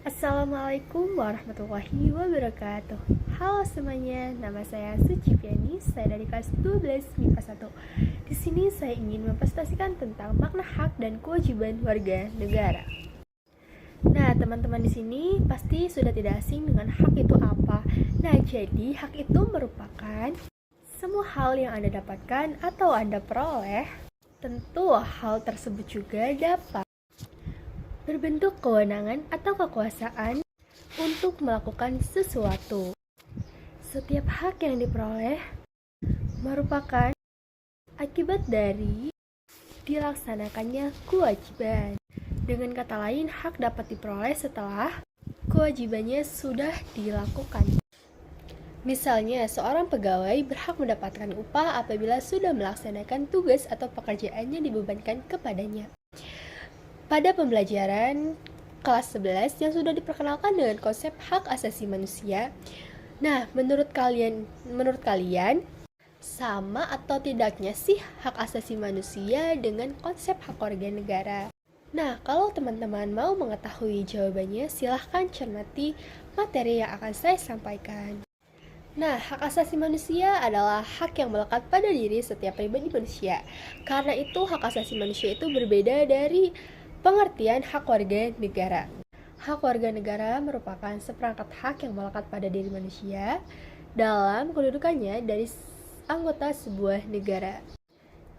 Assalamualaikum warahmatullahi wabarakatuh. Halo semuanya, nama saya Suci Fiani. Saya dari kelas 12 MIPA 1. Di sini saya ingin mempresentasikan tentang makna hak dan kewajiban warga negara. Nah, teman-teman di sini pasti sudah tidak asing dengan hak itu apa. Nah, jadi hak itu merupakan semua hal yang Anda dapatkan atau Anda peroleh. Tentu hal tersebut juga dapat berbentuk kewenangan atau kekuasaan untuk melakukan sesuatu. Setiap hak yang diperoleh merupakan akibat dari dilaksanakannya kewajiban. Dengan kata lain, hak dapat diperoleh setelah kewajibannya sudah dilakukan. Misalnya, seorang pegawai berhak mendapatkan upah apabila sudah melaksanakan tugas atau pekerjaan yang dibebankan kepadanya. Pada pembelajaran kelas 11 yang sudah diperkenalkan dengan konsep hak asasi manusia. Nah, menurut kalian sama atau tidaknya sih hak asasi manusia dengan konsep hak warga negara? Nah, kalau teman-teman mau mengetahui jawabannya, silahkan cermati materi yang akan saya sampaikan. Nah, hak asasi manusia adalah hak yang melekat pada diri setiap pribadi manusia. Karena itu, hak asasi manusia itu berbeda dari pengertian hak warga negara. Hak warga negara merupakan seperangkat hak yang melekat pada diri manusia dalam kedudukannya dari anggota sebuah negara.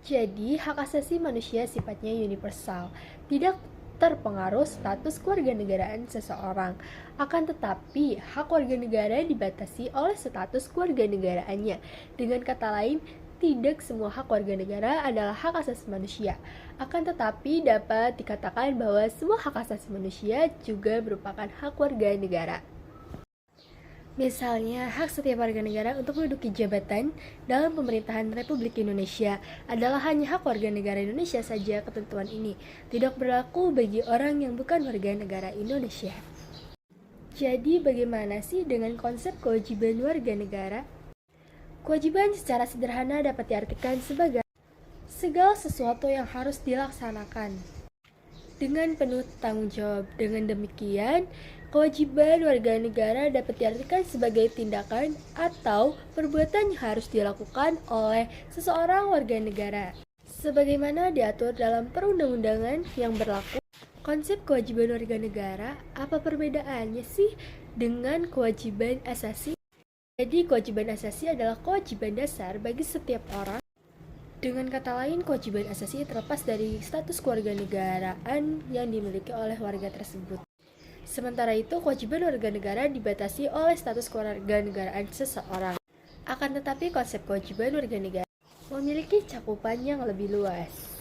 Jadi, hak asasi manusia sifatnya universal, tidak terpengaruh status kewarganegaraan seseorang. Akan tetapi, hak warga negara dibatasi oleh status kewarganegaraannya. Dengan kata lain, tidak semua hak warga negara adalah hak asasi manusia. Akan tetapi dapat dikatakan bahwa semua hak asasi manusia juga merupakan hak warga negara. Misalnya, hak setiap warga negara untuk menduduki jabatan dalam pemerintahan Republik Indonesia adalah hanya hak warga negara Indonesia saja. Ketentuan ini tidak berlaku bagi orang yang bukan warga negara Indonesia. Jadi, bagaimana sih dengan konsep kewajiban warga negara? Kewajiban secara sederhana dapat diartikan sebagai segala sesuatu yang harus dilaksanakan dengan penuh tanggung jawab. Dengan demikian, kewajiban warga negara dapat diartikan sebagai tindakan atau perbuatan yang harus dilakukan oleh seseorang warga negara. Sebagaimana diatur dalam perundang-undangan yang berlaku, konsep kewajiban warga negara, apa perbedaannya sih dengan kewajiban asasi? Jadi, kewajiban asasi adalah kewajiban dasar bagi setiap orang. Dengan kata lain, kewajiban asasi terlepas dari status kewarganegaraan yang dimiliki oleh warga tersebut. Sementara itu, kewajiban warga negara dibatasi oleh status kewarganegaraan seseorang. Akan tetapi, konsep kewajiban warga negara memiliki cakupan yang lebih luas,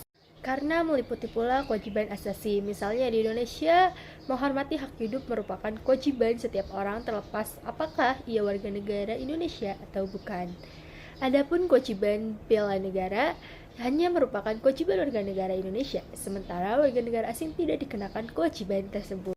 karena meliputi pula kewajiban asasi. Misalnya di Indonesia, menghormati hak hidup merupakan kewajiban setiap orang terlepas apakah ia warga negara Indonesia atau bukan. Adapun kewajiban bela negara hanya merupakan kewajiban warga negara Indonesia, sementara warga negara asing tidak dikenakan kewajiban tersebut.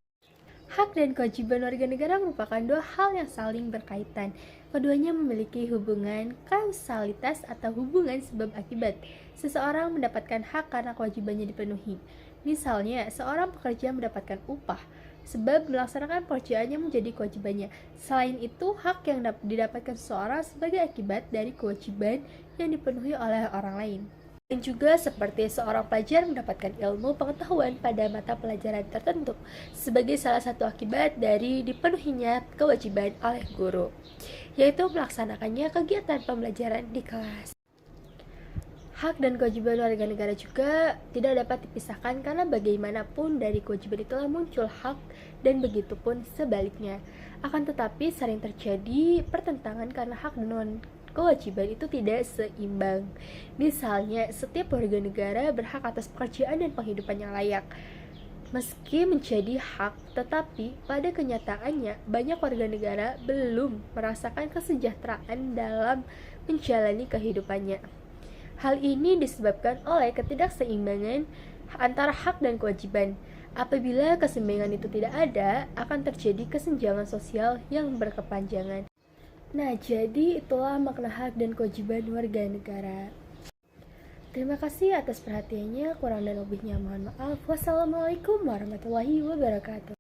Hak dan kewajiban warga negara merupakan dua hal yang saling berkaitan. Keduanya memiliki hubungan kausalitas atau hubungan sebab akibat. Seseorang mendapatkan hak karena kewajibannya dipenuhi. Misalnya, seorang pekerja mendapatkan upah sebab melaksanakan pekerjaannya menjadi kewajibannya. Selain itu, hak yang didapatkan seseorang sebagai akibat dari kewajiban yang dipenuhi oleh orang lain. Dan juga seperti seorang pelajar mendapatkan ilmu pengetahuan pada mata pelajaran tertentu sebagai salah satu akibat dari dipenuhinya kewajiban oleh guru, yaitu melaksanakannya kegiatan pembelajaran di kelas. Hak dan kewajiban warga negara juga tidak dapat dipisahkan karena bagaimanapun dari kewajiban itulah muncul hak dan begitupun sebaliknya. Akan tetapi sering terjadi pertentangan karena hak dan kewajiban itu tidak seimbang. Misalnya, setiap warga negara berhak atas pekerjaan dan penghidupan yang layak. Meski menjadi hak, tetapi pada kenyataannya banyak warga negara belum merasakan kesejahteraan dalam menjalani kehidupannya. Hal ini disebabkan oleh ketidakseimbangan antara hak dan kewajiban. Apabila keseimbangan itu tidak ada, akan terjadi kesenjangan sosial yang berkepanjangan. Nah, jadi itulah makna hak dan kewajiban warga negara. Terima kasih atas perhatiannya, kurang dan lebihnya mohon maaf. Wassalamualaikum warahmatullahi wabarakatuh.